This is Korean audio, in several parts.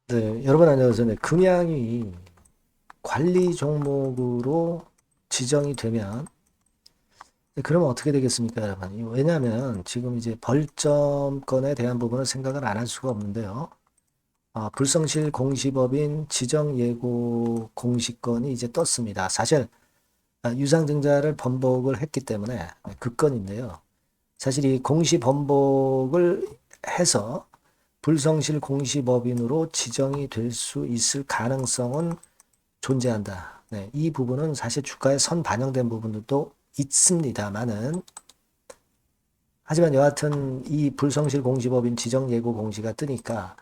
네, 여러분 안녕하세요. 네, 금양이 관리 종목으로 지정이 되면 그러면 어떻게 되겠습니까, 여러분? 왜냐하면 지금 이제 벌점권에 대한 부분을 생각을 안 할 수가 없는데요. 불성실 공시법인 지정 예고 공시권이 이제 떴습니다. 사실 유상증자를 번복을 했기 때문에 그 건인데요. 사실 이 공시 번복을 해서 불성실 공시법인으로 지정이 될 수 있을 가능성은 존재한다. 네, 이 부분은 사실 주가에 선 반영된 부분들도 있습니다만은 하지만 여하튼 이 불성실 공시법인 지정 예고 공시가 뜨니까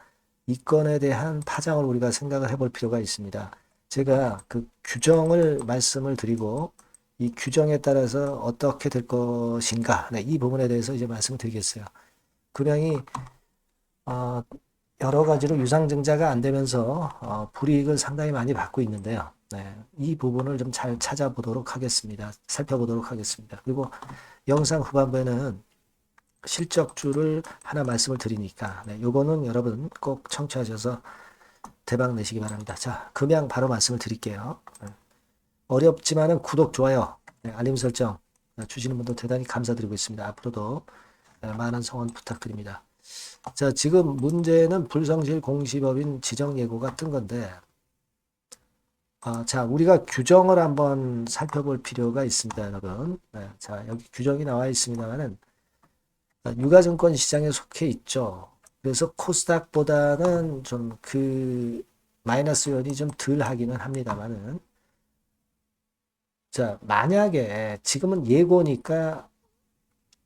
이 건에 대한 파장을 우리가 생각을 해볼 필요가 있습니다. 제가 그 규정을 말씀을 드리고 이 규정에 따라서 어떻게 될 것인가, 네, 이 부분에 대해서 이제 말씀을 드리겠어요. 금양이 어, 여러 가지로 유상증자가 안 되면서 불이익을 상당히 많이 받고 있는데요. 네, 이 부분을 좀 잘 찾아보도록 하겠습니다. 살펴보도록 하겠습니다. 그리고 영상 후반부에는 실적주를 하나 말씀을 드리니까 네, 요거는 여러분 꼭 청취하셔서 대박 내시기 바랍니다. 자, 금양 바로 말씀을 드릴게요. 네, 어렵지만은 구독, 좋아요, 네, 알림 설정 주시는 분도 대단히 감사드리고 있습니다. 앞으로도 많은 성원 부탁드립니다. 자, 지금 문제는 불성실 공시법인 지정 예고가 뜬 건데, 자, 우리가 규정을 한번 살펴볼 필요가 있습니다, 여러분. 네, 자, 여기 규정이 나와 있습니다만은, 유가증권 시장에 속해 있죠. 그래서 코스닥보다는 좀 그 마이너스 요인이 좀 덜 하기는 합니다만은, 자, 만약에 지금은 예고니까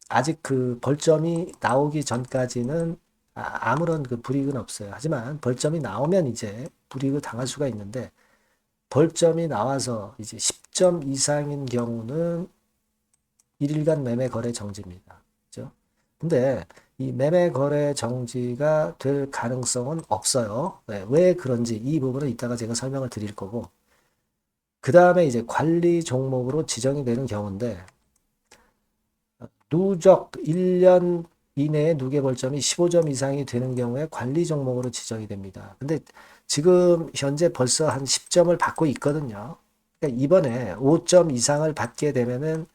아직 그 벌점이 나오기 전까지는 아무런 그 불이익은 없어요. 하지만 벌점이 나오면 이제 불이익을 당할 수가 있는데 벌점이 나와서 이제 10점 이상인 경우는 1일간 매매 거래 정지입니다. 그죠? 근데 이 매매 거래 정지가 될 가능성은 없어요. 네, 왜 그런지 이 부분은 이따가 제가 설명을 드릴 거고 그 다음에 이제 관리 종목으로 지정이 되는 경우인데 누적 1년 이내에 누계 벌점이 15점 이상이 되는 경우에 관리 종목으로 지정이 됩니다. 근데 지금 현재 벌써 한 10점을 받고 있거든요. 그러니까 이번에 5점 이상을 받게 되면은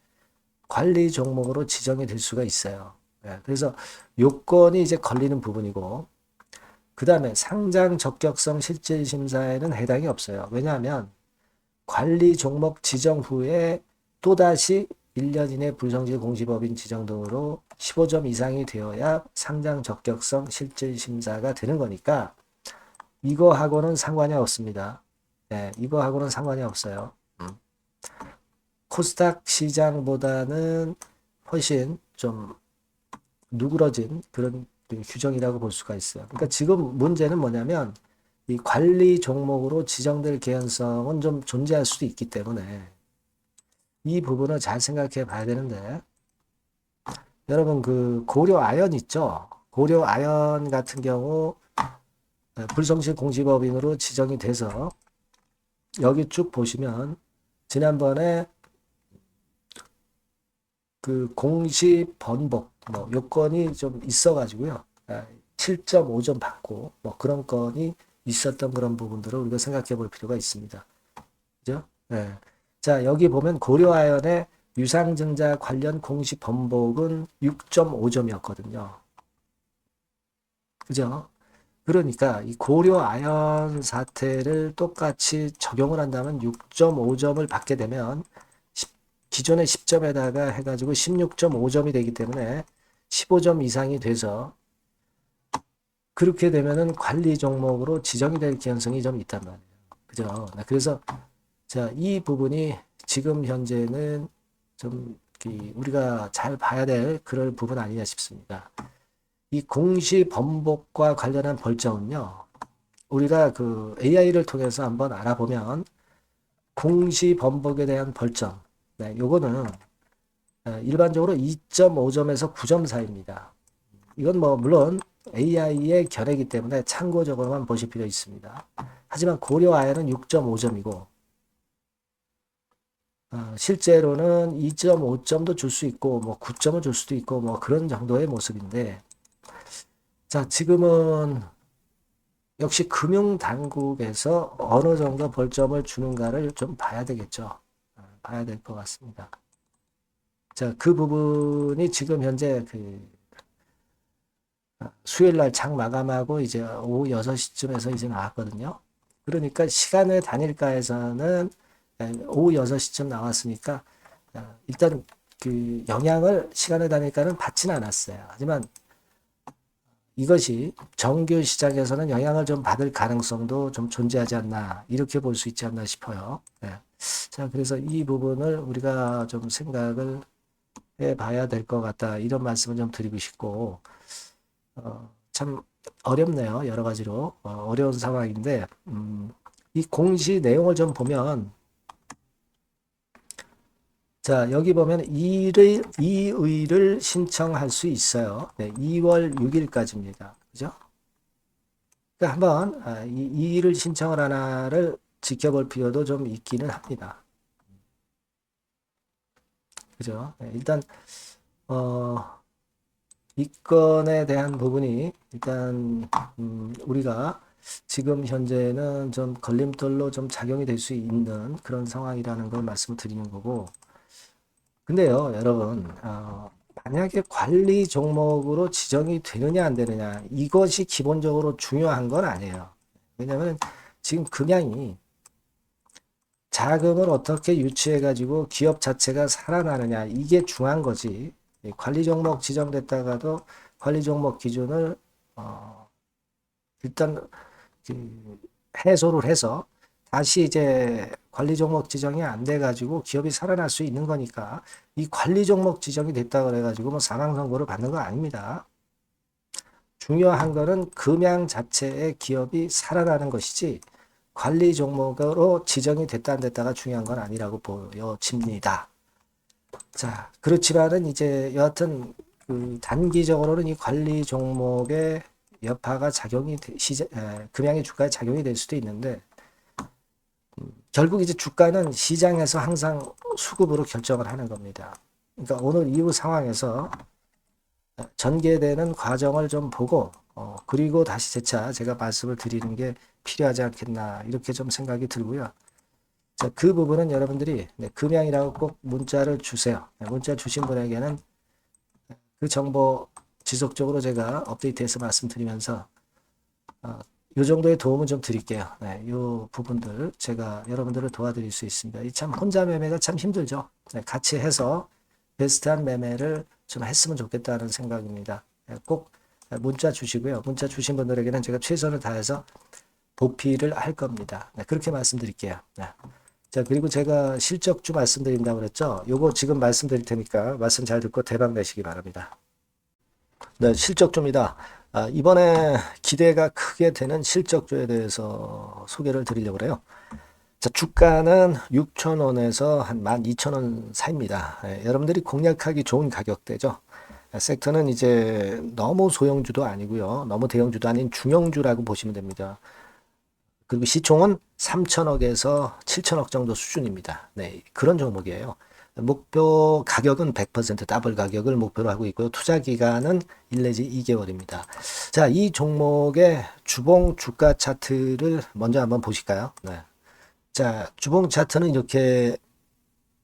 관리 종목으로 지정이 될 수가 있어요. 예, 그래서 요건이 이제 걸리는 부분이고, 그 다음에 상장 적격성 실질 심사에는 해당이 없어요. 왜냐하면 관리 종목 지정 후에 또다시 1년 이내 불성실 공시법인 지정 등으로 15점 이상이 되어야 상장 적격성 실질 심사가 되는 거니까 이거하고는 상관이 없습니다. 네, 이거하고는 상관이 없어요. 코스닥 시장보다는 훨씬 좀 누그러진 그런 규정이라고 볼 수가 있어요. 그러니까 지금 문제는 뭐냐면 이 관리 종목으로 지정될 개연성은 좀 존재할 수도 있기 때문에 이 부분을 잘 생각해 봐야 되는데 여러분 그 고려 아연 있죠? 고려 아연 같은 경우 불성실 공시법인으로 지정이 돼서 여기 쭉 보시면 지난번에 그 공시 번복 뭐 요건이 좀 있어가지고요. 7.5점 받고 뭐 그런 건이 있었던 그런 부분들을 우리가 생각해 볼 필요가 있습니다. 그죠? 네. 자, 여기 보면 고려아연의 유상증자 관련 공시 번복은 6.5점이었거든요. 그죠? 그러니까 이 고려아연 사태를 똑같이 적용을 한다면 6.5점을 받게 되면 기존의 10점에다가 해가지고 16.5점이 되기 때문에 15점 이상이 돼서 그렇게 되면은 관리 종목으로 지정이 될 가능성이 좀 있단 말이에요. 그죠? 네, 그래서 자, 이 부분이 지금 현재는 좀 우리가 잘 봐야 될 그럴 부분 아니냐 싶습니다. 이 공시 번복과 관련한 벌점은요. 우리가 그 AI를 통해서 한번 알아보면 공시 번복에 대한 벌점. 네, 요거는 일반적으로 2.5점에서 9점 사이입니다. 이건 뭐 물론 AI의 견해이기 때문에 참고적으로만 보실 필요 있습니다. 하지만 고려 아연은 6.5점이고 실제로는 2.5점도 줄 수 있고 뭐 9점을 줄 수도 있고 뭐 그런 정도의 모습인데 자 지금은 역시 금융당국에서 어느 정도 벌점을 주는가를 좀 봐야 되겠죠. 봐야 될 것 같습니다. 자, 그 부분이 지금 현재 수요일 날 장 마감하고 이제 오후 6시쯤에서 이제 나왔거든요. 그러니까 시간의 단일가에서는 오후 6시쯤 나왔으니까 일단 그 영향을 시간의 단일가는 받지는 않았어요. 하지만 이것이 정규 시장에서는 영향을 좀 받을 가능성도 좀 존재하지 않나 이렇게 볼 수 있지 않나 싶어요. 네. 자, 그래서 이 부분을 우리가 좀 생각을 해봐야 될 것 같다 이런 말씀을 좀 드리고 싶고 참 어렵네요. 여러 가지로 어려운 상황인데 이 공시 내용을 좀 보면 자, 여기 보면 이의를 신청할 수 있어요. 네, 2월 6일까지입니다. 그죠? 그러니까 한번 이 이의를 신청을 하나를 지켜볼 필요도 좀 있기는 합니다. 그죠? 네, 일단 이 건에 대한 부분이 일단 우리가 지금 현재는 좀 걸림돌로 좀 작용이 될 수 있는 그런 상황이라는 걸 말씀을 드리는 거고 근데요, 여러분, 만약에 관리 종목으로 지정이 되느냐 안 되느냐 이것이 기본적으로 중요한 건 아니에요. 왜냐하면 지금 금양이 자금을 어떻게 유치해 가지고 기업 자체가 살아나느냐 이게 중요한 거지. 관리 종목 지정됐다가도 관리 종목 기준을 일단 해소를 해서 다시 이제 관리 종목 지정이 안 돼 가지고 기업이 살아날 수 있는 거니까 이 관리 종목 지정이 됐다 그래 가지고 뭐 사망 선고를 받는 거 아닙니다. 중요한 거는 금양 자체의 기업이 살아나는 것이지 관리 종목으로 지정이 됐다 안 됐다가 중요한 건 아니라고 보여집니다. 자, 그렇지만은 이제 여하튼 단기적으로는 이 관리 종목의 여파가 금양의 주가에 작용이 될 수도 있는데 결국 이제 주가는 시장에서 항상 수급으로 결정을 하는 겁니다. 그러니까 오늘 이후 상황에서 전개되는 과정을 좀 보고 그리고 다시 재차 제가 말씀을 드리는 게 필요하지 않겠나 이렇게 좀 생각이 들고요. 자, 그 부분은 여러분들이 금양이라고 꼭 문자를 주세요. 문자 주신 분에게는 그 정보 지속적으로 제가 업데이트해서 말씀드리면서 이 정도의 도움은 좀 드릴게요. 네, 이 부분들 제가 여러분들을 도와드릴 수 있습니다. 이 참 혼자 매매가 참 힘들죠. 네, 같이 해서 베스트한 매매를 좀 했으면 좋겠다는 생각입니다. 네, 꼭 문자 주시고요. 문자 주신 분들에게는 제가 최선을 다해서 보필을 할 겁니다. 네, 그렇게 말씀드릴게요. 네. 자, 그리고 제가 실적주 말씀드린다고 그랬죠. 요거 지금 말씀드릴 테니까 말씀 잘 듣고 대박 내시기 바랍니다. 네, 실적주입니다. 이번에 기대가 크게 되는 실적주에 대해서 소개를 드리려고 해요. 자, 주가는 6,000원에서 한 12,000원 사이입니다. 여러분들이 공략하기 좋은 가격대죠. 섹터는 이제 너무 소형주도 아니고요. 너무 대형주도 아닌 중형주라고 보시면 됩니다. 그리고 시총은 3천억에서 7천억 정도 수준입니다. 네, 그런 종목이에요. 목표 가격은 100% 더블 가격을 목표로 하고 있고요. 투자 기간은 1 내지 2개월입니다. 자, 이 종목의 주봉 주가 차트를 먼저 한번 보실까요? 네. 자, 주봉 차트는 이렇게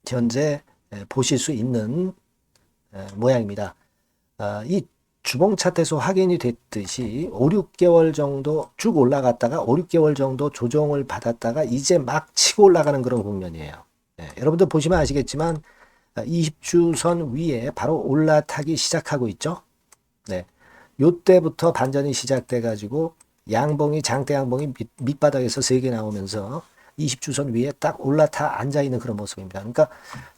현재 보실 수 있는 모양입니다. 이 주봉 차트에서 확인이 됐듯이 5, 6개월 정도 쭉 올라갔다가 5, 6개월 정도 조정을 받았다가 이제 막 치고 올라가는 그런 국면이에요. 여러분들 보시면 아시겠지만 20주선 위에 바로 올라타기 시작하고 있죠. 네. 요때부터 반전이 시작돼 가지고 양봉이 장대 양봉이 밑바닥에서 3개 나오면서 20주선 위에 딱 올라타 앉아 있는 그런 모습입니다. 그러니까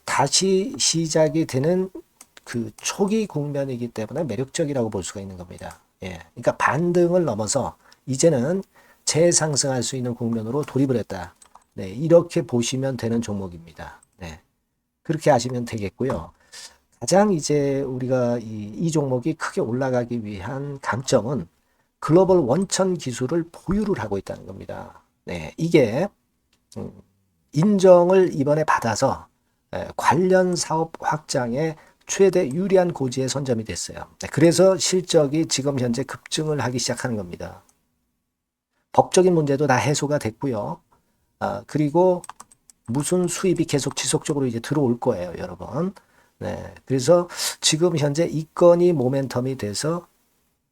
다시 시작이 되는 그 초기 국면이기 때문에 매력적이라고 볼 수가 있는 겁니다. 예. 그러니까 반등을 넘어서 이제는 재상승할 수 있는 국면으로 돌입을 했다. 네. 이렇게 보시면 되는 종목입니다. 네. 그렇게 아시면 되겠고요. 가장 이제 우리가 이 종목이 크게 올라가기 위한 강점은 글로벌 원천 기술을 보유를 하고 있다는 겁니다. 네. 이게 인정을 이번에 받아서 관련 사업 확장에 최대 유리한 고지에 선점이 됐어요. 그래서 실적이 지금 현재 급증을 하기 시작하는 겁니다. 법적인 문제도 다 해소가 됐고요. 그리고 무슨 수입이 계속 지속적으로 이제 들어올 거예요, 여러분. 네. 그래서 지금 현재 이 건이 모멘텀이 돼서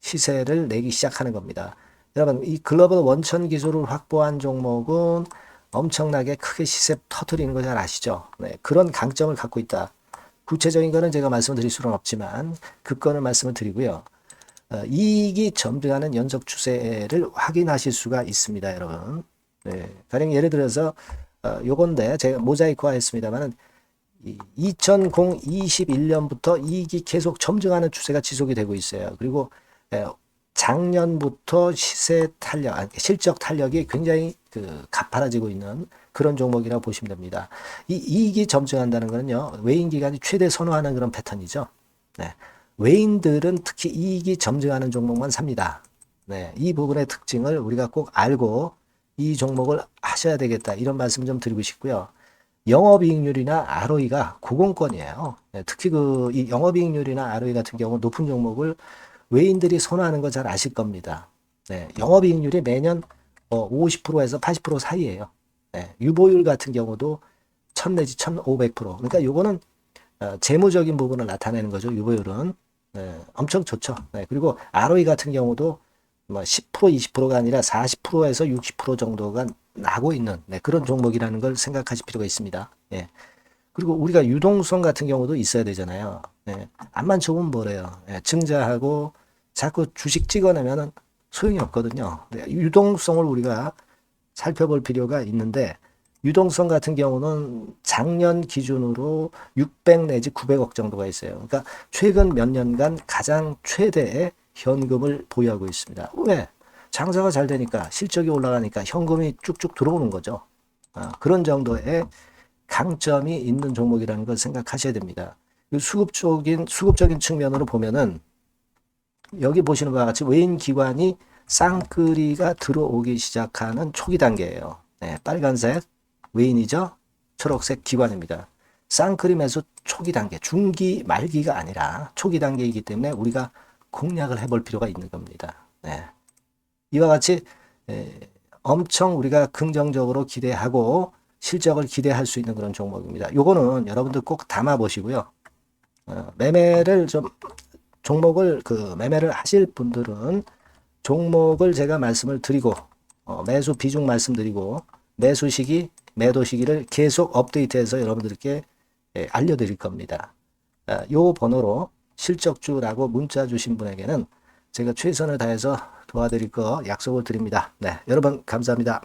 시세를 내기 시작하는 겁니다. 여러분, 이 글로벌 원천 기술을 확보한 종목은 엄청나게 크게 시세 터트리는 거 잘 아시죠? 네. 그런 강점을 갖고 있다. 구체적인 거는 제가 말씀드릴 수는 없지만 그 건을 말씀을 드리고요. 이익이 점등하는 연속 추세를 확인하실 수가 있습니다, 여러분. 네. 가령 예를 들어서 요건데 제가 모자이크화 했습니다만은 2021년부터 이익이 계속 점증하는 추세가 지속이 되고 있어요. 그리고 작년부터 시세 탄력, 실적 탄력이 굉장히 가파라지고 있는 그런 종목이라고 보시면 됩니다. 이 이익이 점증한다는 것은요, 외인 기관이 최대 선호하는 그런 패턴이죠. 네. 외인들은 특히 이익이 점증하는 종목만 삽니다. 네. 이 부분의 특징을 우리가 꼭 알고 이 종목을 하셔야 되겠다. 이런 말씀 좀 드리고 싶고요. 영업이익률이나 ROE가 고공권이에요. 네, 특히 이 영업이익률이나 ROE 같은 경우 높은 종목을 외인들이 선호하는 거 잘 아실 겁니다. 네, 영업이익률이 매년 50%에서 80% 사이에요. 네, 유보율 같은 경우도 1000 내지 1500%. 그러니까 요거는 재무적인 부분을 나타내는 거죠. 유보율은. 네, 엄청 좋죠. 네, 그리고 ROE 같은 경우도 뭐 10%, 20%가 아니라 40%에서 60% 정도가 나고 있는 그런 종목이라는 걸 생각하실 필요가 있습니다. 예. 그리고 우리가 유동성 같은 경우도 있어야 되잖아요. 예. 암만 좋으면 뭐래요. 예. 증자하고 자꾸 주식 찍어내면은 소용이 없거든요. 유동성을 우리가 살펴볼 필요가 있는데 유동성 같은 경우는 작년 기준으로 600 내지 900억 정도가 있어요. 그러니까 최근 몇 년간 가장 최대의 현금을 보유하고 있습니다. 왜? 장사가 잘 되니까 실적이 올라가니까 현금이 쭉쭉 들어오는 거죠. 그런 정도의 강점이 있는 종목이라는 걸 생각하셔야 됩니다. 수급적인 측면으로 보면은 여기 보시는 바와 같이 외인 기관이 쌍끌이가 들어오기 시작하는 초기 단계예요. 네, 빨간색 외인이죠. 초록색 기관입니다. 쌍끌이 매수 초기 단계, 중기 말기가 아니라 초기 단계이기 때문에 우리가 공략을 해볼 필요가 있는 겁니다. 네. 이와 같이 엄청 우리가 긍정적으로 기대하고 실적을 기대할 수 있는 그런 종목입니다. 요거는 여러분들 꼭 담아 보시고요. 매매를 좀 종목을 매매를 하실 분들은 종목을 제가 말씀을 드리고 매수 비중 말씀드리고 매수 시기, 매도 시기를 계속 업데이트해서 여러분들께 알려드릴 겁니다. 요 번호로 실적주라고 문자 주신 분에게는 제가 최선을 다해서 도와드릴 거 약속을 드립니다. 네, 여러분 감사합니다.